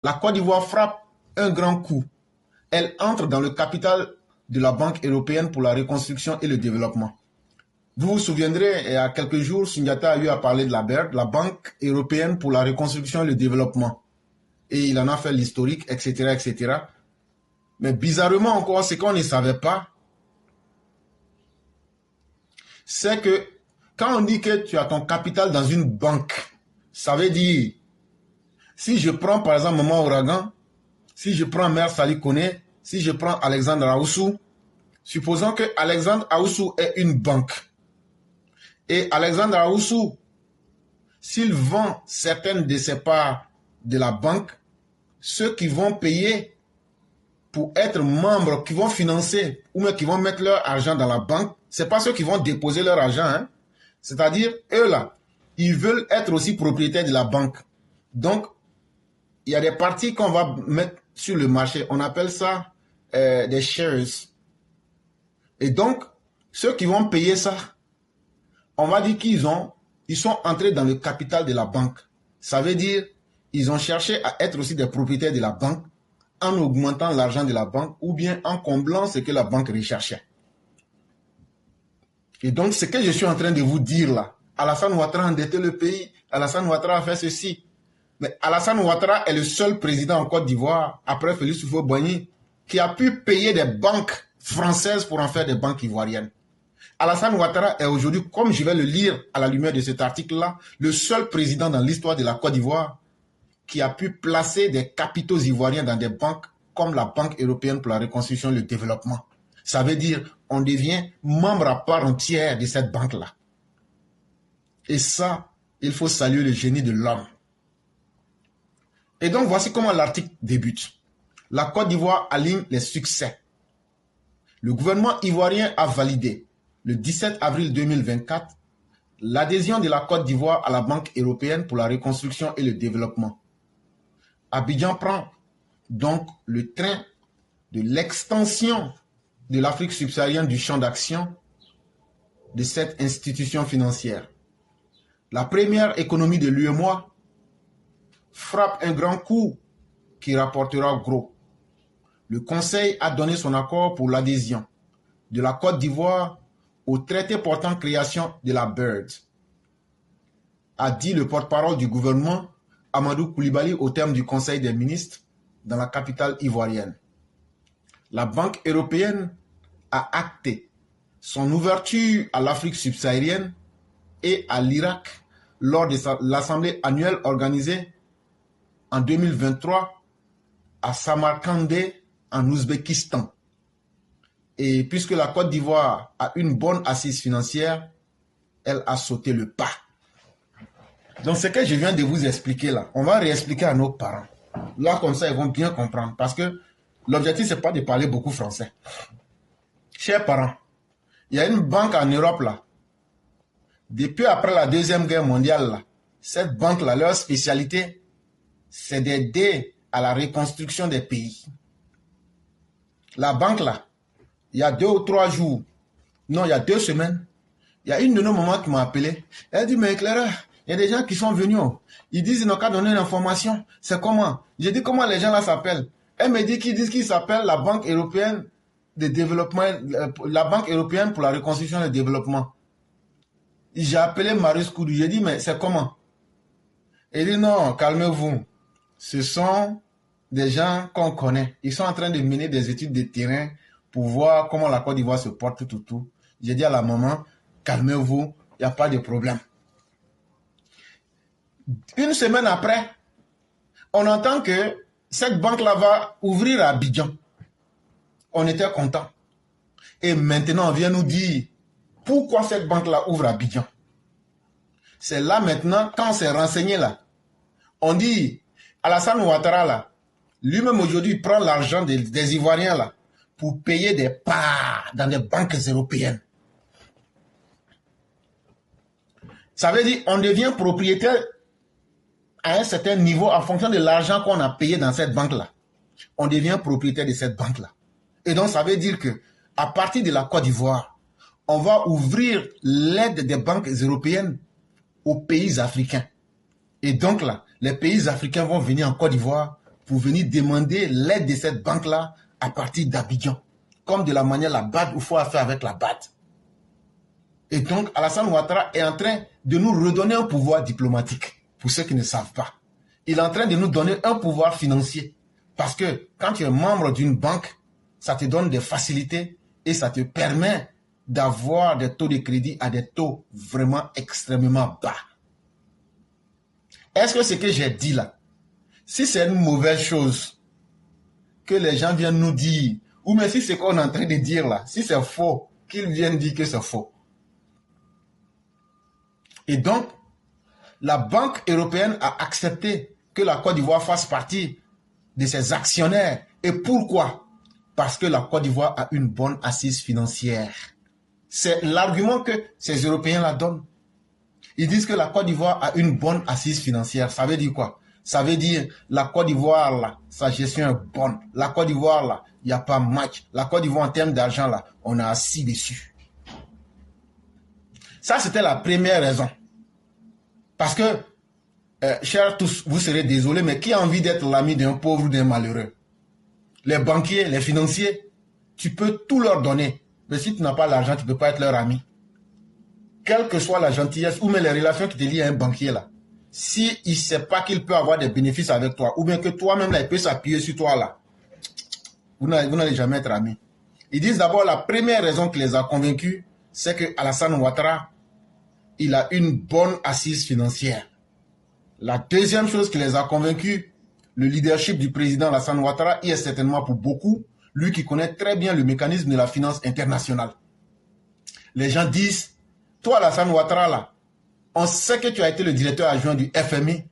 la Côte d'Ivoire frappe un grand coup. Elle entre dans le capital de la Banque européenne pour la reconstruction et le développement. Vous vous souviendrez, il y a quelques jours, Sundiata a eu à parler de la BERD, la Banque européenne pour la reconstruction et le développement. Et il en a fait l'historique, etc., etc. Mais bizarrement encore, ce qu'on ne savait pas, c'est que quand on dit que tu as ton capital dans une banque, ça veut dire, si je prends par exemple Maman Ouragan, si je prends Mère Sali Kone, si je prends Alexandre Aoussou, supposons que Alexandre Aoussou est une banque. Et Alexandre Aoussou, s'il vend certaines de ses parts de la banque, ceux qui vont payer pour être membres, qui vont financer, ou même qui vont mettre leur argent dans la banque, ce n'est pas ceux qui vont déposer leur argent. Hein? C'est-à-dire, eux là, ils veulent être aussi propriétaires de la banque. Donc, il y a des parties qu'on va mettre sur le marché. On appelle ça des shares. Et donc, ceux qui vont payer ça, on va dire qu'ils sont entrés dans le capital de la banque. Ça veut dire ils ont cherché à être aussi des propriétaires de la banque en augmentant l'argent de la banque ou bien en comblant ce que la banque recherchait. Et donc, ce que je suis en train de vous dire là, Alassane Ouattara a endetté le pays, Alassane Ouattara a fait ceci. Mais Alassane Ouattara est le seul président en Côte d'Ivoire, après Félix Houphouët-Boigny, qui a pu payer des banques françaises pour en faire des banques ivoiriennes. Alassane Ouattara est aujourd'hui, comme je vais le lire à la lumière de cet article-là, le seul président dans l'histoire de la Côte d'Ivoire qui a pu placer des capitaux ivoiriens dans des banques comme la Banque européenne pour la reconstruction et le développement. Ça veut dire on devient membre à part entière de cette banque-là. Et ça, il faut saluer le génie de l'homme. Et donc, voici comment l'article débute. La Côte d'Ivoire aligne les succès. Le gouvernement ivoirien a validé, le 17 avril 2024, l'adhésion de la Côte d'Ivoire à la Banque européenne pour la reconstruction et le développement. Abidjan prend donc le train de l'extension de l'Afrique subsaharienne du champ d'action de cette institution financière. La première économie de l'UEMOA frappe un grand coup qui rapportera gros. Le Conseil a donné son accord pour l'adhésion de la Côte d'Ivoire au traité portant création de la BERD, a dit le porte-parole du gouvernement Amadou Koulibaly au terme du Conseil des ministres dans la capitale ivoirienne. La Banque européenne a acté son ouverture à l'Afrique subsaharienne et à l'Irak lors de l'assemblée annuelle organisée en 2023 à Samarkandé en Ouzbékistan. Et puisque la Côte d'Ivoire a une bonne assise financière, elle a sauté le pas. Donc ce que je viens de vous expliquer là, on va réexpliquer à nos parents. Là comme ça, ils vont bien comprendre. Parce que l'objectif, ce n'est pas de parler beaucoup français. Chers parents, il y a une banque en Europe là. Depuis après la Deuxième Guerre mondiale là, cette banque là, leur spécialité, c'est d'aider à la reconstruction des pays. La banque là, il y a 2 ou 3 jours, non, il y a 2 semaines, il y a une de nos mamans qui m'a appelé. Elle dit, mais éclaireur, il y a des gens qui sont venus. Ils disent, ils n'ont qu'à donner l'information. C'est comment? J'ai dit, comment les gens là s'appellent? Elle me dit qu'ils disent qu'ils s'appellent la Banque européenne de développement, la Banque européenne pour la reconstruction et le développement. J'ai appelé Marius Koudou. J'ai dit, mais c'est comment? Elle dit, non, calmez-vous. Ce sont des gens qu'on connaît. Ils sont en train de mener des études de terrain pour voir comment la Côte d'Ivoire se porte tout. J'ai dit à la maman, calmez-vous, il n'y a pas de problème. Une semaine après, on entend que cette banque-là va ouvrir à Abidjan. On était content. Et maintenant, on vient nous dire pourquoi cette banque-là ouvre à Abidjan. C'est là maintenant, quand on s'est renseigné là, on dit, Alassane Ouattara là, lui-même aujourd'hui prend l'argent des Ivoiriens là, pour payer des parts dans les banques européennes. Ça veut dire on devient propriétaire à un certain niveau en fonction de l'argent qu'on a payé dans cette banque-là. On devient propriétaire de cette banque-là. Et donc ça veut dire que à partir de la Côte d'Ivoire, on va ouvrir l'aide des banques européennes aux pays africains. Et donc là, les pays africains vont venir en Côte d'Ivoire pour venir demander l'aide de cette banque-là à partir d'Abidjan. Comme de la manière la BAD, il faut faire avec la BAD. Et donc, Alassane Ouattara est en train de nous redonner un pouvoir diplomatique, pour ceux qui ne savent pas. Il est en train de nous donner un pouvoir financier. Parce que quand tu es membre d'une banque, ça te donne des facilités et ça te permet d'avoir des taux de crédit à des taux vraiment extrêmement bas. Est-ce que ce que j'ai dit là, si c'est une mauvaise chose que les gens viennent nous dire, ou même si c'est ce qu'on est en train de dire là, si c'est faux, qu'ils viennent dire que c'est faux. Et donc, la Banque européenne a accepté que la Côte d'Ivoire fasse partie de ses actionnaires. Et pourquoi? Parce que la Côte d'Ivoire a une bonne assise financière. C'est l'argument que ces Européens la donnent. Ils disent que la Côte d'Ivoire a une bonne assise financière. Ça veut dire quoi? Ça veut dire la Côte d'Ivoire, là, sa gestion est bonne. La Côte d'Ivoire, là, il n'y a pas match. La Côte d'Ivoire, en termes d'argent, là, on a assis dessus. Ça, c'était la première raison. Parce que, chers tous, vous serez désolés, mais qui a envie d'être l'ami d'un pauvre ou d'un malheureux? Les banquiers, les financiers, tu peux tout leur donner. Mais si tu n'as pas l'argent, tu ne peux pas être leur ami. Quelle que soit la gentillesse ou même les relations qui te lient à un banquier là, s'il ne sait pas qu'il peut avoir des bénéfices avec toi, ou bien que toi-même là, il peut s'appuyer sur toi là, vous n'allez jamais être amis. Ils disent d'abord la première raison qui les a convaincus, c'est que Alassane Ouattara, il a une bonne assise financière. La deuxième chose qui les a convaincus, le leadership du président Alassane Ouattara, il est certainement pour beaucoup, lui qui connaît très bien le mécanisme de la finance internationale. Les gens disent, toi Alassane Ouattara là, on sait que tu as été le directeur adjoint du FMI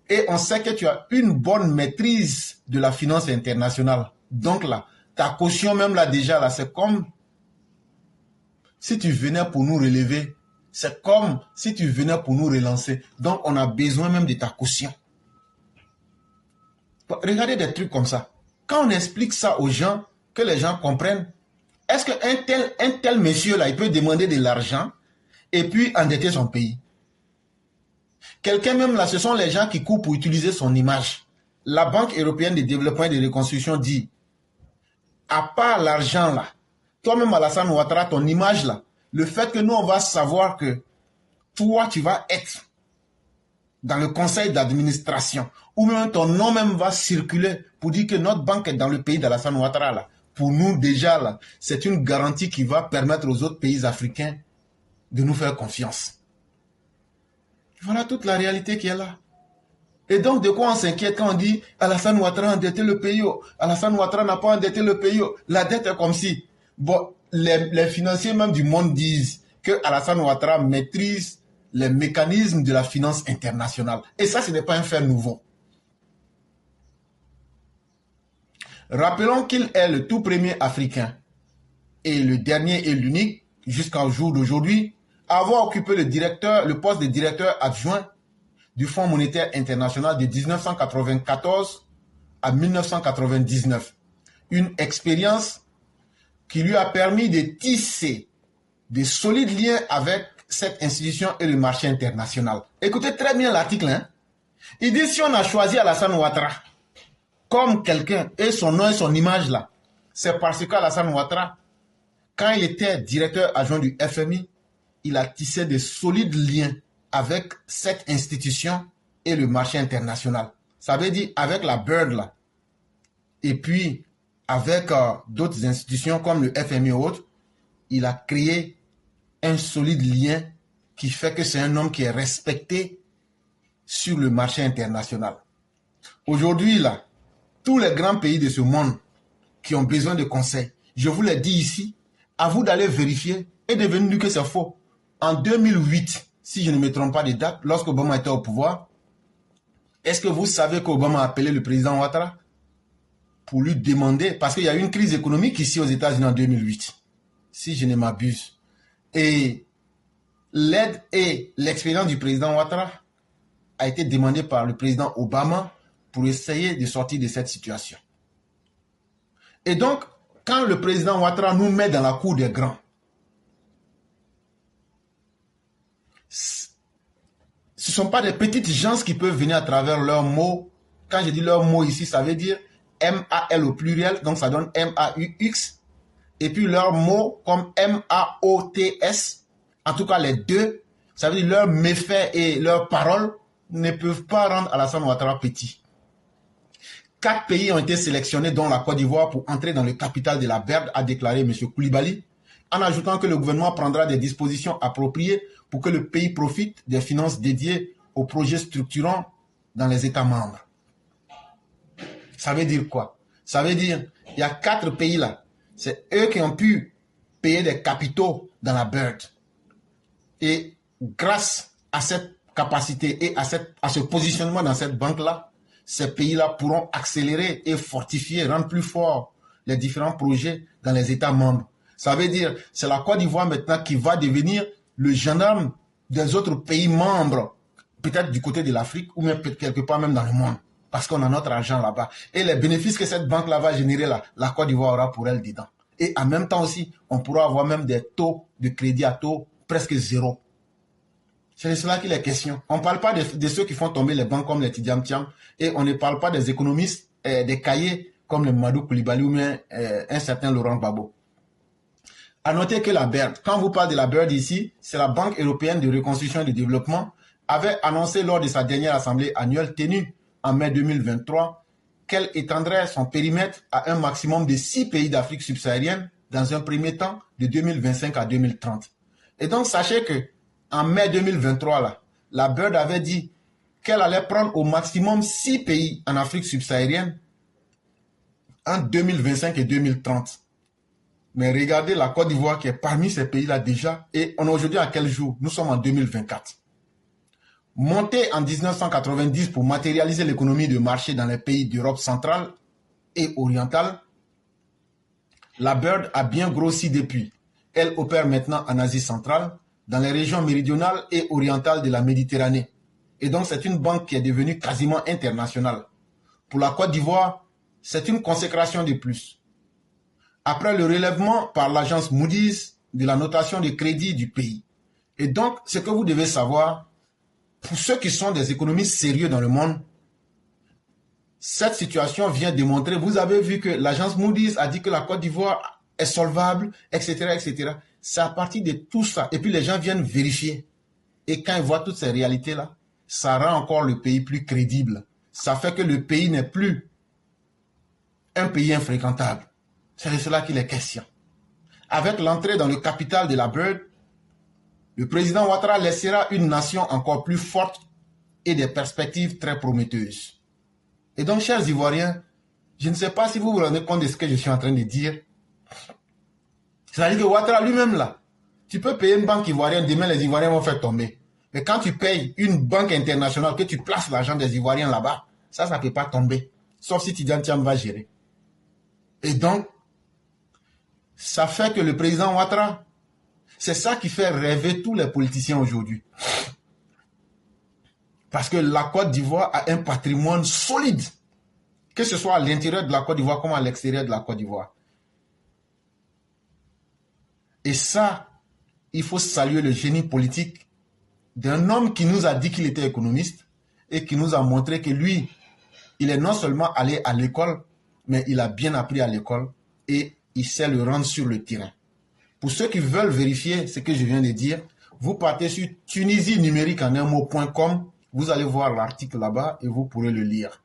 et on sait que tu as une bonne maîtrise de la finance internationale. Donc là, ta caution même là déjà là, c'est comme si tu venais pour nous relever. C'est comme si tu venais pour nous relancer. Donc, on a besoin même de ta caution. Regardez des trucs comme ça. Quand on explique ça aux gens, que les gens comprennent, est-ce qu'un tel monsieur là, il peut demander de l'argent et puis endetter son pays? Quelqu'un même là, ce sont les gens qui courent pour utiliser son image. La Banque européenne de développement et de reconstruction dit, à part l'argent là, toi-même Alassane Ouattara, ton image là, le fait que nous, on va savoir que toi, tu vas être dans le conseil d'administration, ou même ton nom même va circuler pour dire que notre banque est dans le pays d'Alassane Ouattara. Là. Pour nous, déjà, là, c'est une garantie qui va permettre aux autres pays africains de nous faire confiance. Voilà toute la réalité qui est là. Et donc, de quoi on s'inquiète quand on dit Alassane Ouattara a endetté le pays? Alassane Ouattara n'a pas endetté le pays. La dette est comme si... Bon, les financiers même du monde disent que Alassane Ouattara maîtrise les mécanismes de la finance internationale. Et ça, ce n'est pas un fait nouveau. Rappelons qu'il est le tout premier Africain et le dernier et l'unique, jusqu'au jour d'aujourd'hui, à avoir occupé le poste de directeur adjoint du Fonds monétaire international de 1994 à 1999. Une expérience qui lui a permis de tisser de solides liens avec cette institution et le marché international. Écoutez très bien l'article. Hein? Il dit si on a choisi Alassane Ouattara comme quelqu'un et son nom et son image là, c'est parce qu'Alassane Ouattara, quand il était directeur adjoint du FMI, il a tissé de solides liens avec cette institution et le marché international. Ça veut dire avec la BIRD là, et puis avec d'autres institutions comme le FMI ou autres, il a créé un solide lien qui fait que c'est un homme qui est respecté sur le marché international. Aujourd'hui, là, tous les grands pays de ce monde qui ont besoin de conseils, je vous l'ai dit ici, à vous d'aller vérifier et de venir dire que c'est faux. En 2008, si je ne me trompe pas de date, lorsque Obama était au pouvoir, est-ce que vous savez qu'Obama a appelé le président Ouattara pour lui demander, parce qu'il y a eu une crise économique ici aux États-Unis en 2008, si je ne m'abuse. Et l'aide et l'expérience du président Ouattara a été demandée par le président Obama pour essayer de sortir de cette situation. Et donc, quand le président Ouattara nous met dans la cour des grands, ce ne sont pas des petites gens qui peuvent venir à travers leurs mots quand je dis leur mot ici, ça veut dire M-A-L au pluriel, donc ça donne M-A-U-X. Et puis leur mot comme M-A-O-T-S, en tout cas les deux, ça veut dire leurs méfaits et leurs paroles ne peuvent pas rendre Alassane Ouattara petit. 4 pays ont été sélectionnés, dont la Côte d'Ivoire, pour entrer dans le capital de la BERD, a déclaré M. Koulibaly, en ajoutant que le gouvernement prendra des dispositions appropriées pour que le pays profite des finances dédiées aux projets structurants dans les États membres. Ça veut dire quoi? Ça veut dire il y a 4 pays là. C'est eux qui ont pu payer des capitaux dans la BERD. Et grâce à cette capacité et à ce positionnement dans cette banque-là, ces pays-là pourront accélérer et fortifier, rendre plus fort les différents projets dans les États membres. Ça veut dire c'est la Côte d'Ivoire maintenant qui va devenir le gendarme des autres pays membres, peut-être du côté de l'Afrique ou même quelque part même dans le monde, parce qu'on a notre argent là-bas. Et les bénéfices que cette banque-là va générer là, la Côte d'Ivoire aura pour elle dedans. Et en même temps aussi, on pourra avoir même des taux de crédit à taux presque zéro. C'est de cela qu'il est question. On ne parle pas de ceux qui font tomber les banques comme les Tidiane Thiam, et on ne parle pas des économistes, des cahiers comme le Mamadou Koulibaly ou même un certain Laurent Gbagbo. À noter que la BERD, quand vous parlez de la BERD ici, c'est la Banque européenne de reconstruction et de développement, avait annoncé lors de sa dernière assemblée annuelle tenue en mai 2023 qu'elle étendrait son périmètre à un maximum de 6 pays d'Afrique subsaharienne dans un premier temps de 2025 à 2030. Et donc sachez que en mai 2023, là, la BERD avait dit qu'elle allait prendre au maximum 6 pays en Afrique subsaharienne en 2025 et 2030. Mais regardez la Côte d'Ivoire qui est parmi ces pays-là déjà. Et on est aujourd'hui à quel jour? Nous sommes en 2024. Montée en 1990 pour matérialiser l'économie de marché dans les pays d'Europe centrale et orientale, la BERD a bien grossi depuis. Elle opère maintenant en Asie centrale, dans les régions méridionales et orientales de la Méditerranée. Et donc, c'est une banque qui est devenue quasiment internationale. Pour la Côte d'Ivoire, c'est une consécration de plus. Après le relèvement par l'agence Moody's de la notation de crédit du pays. Et donc, ce que vous devez savoir, pour ceux qui sont des économistes sérieux dans le monde, cette situation vient démontrer, vous avez vu que l'agence Moody's a dit que la Côte d'Ivoire est solvable, etc., etc. C'est à partir de tout ça. Et puis les gens viennent vérifier. Et quand ils voient toutes ces réalités-là, ça rend encore le pays plus crédible. Ça fait que le pays n'est plus un pays infréquentable. C'est de cela qu'il est question. Avec l'entrée dans le capital de la BERD, le président Ouattara laissera une nation encore plus forte et des perspectives très prometteuses. Et donc, chers Ivoiriens, je ne sais pas si vous vous rendez compte de ce que je suis en train de dire. C'est-à-dire que Ouattara lui-même là, tu peux payer une banque ivoirienne, demain les Ivoiriens vont faire tomber. Mais quand tu payes une banque internationale, que tu places l'argent des Ivoiriens là-bas, ça ne peut pas tomber. Sauf si Tidiane Thiam va gérer. Et donc, ça fait que le président Ouattara, c'est ça qui fait rêver tous les politiciens aujourd'hui. Parce que la Côte d'Ivoire a un patrimoine solide, que ce soit à l'intérieur de la Côte d'Ivoire comme à l'extérieur de la Côte d'Ivoire. Et ça, il faut saluer le génie politique d'un homme qui nous a dit qu'il était économiste et qui nous a montré que lui, il est non seulement allé à l'école, mais il a bien appris à l'école et il sait le rendre sur le terrain. Pour ceux qui veulent vérifier ce que je viens de dire, vous partez sur tunisienumérique en un mot.com, vous allez voir l'article là-bas et vous pourrez le lire.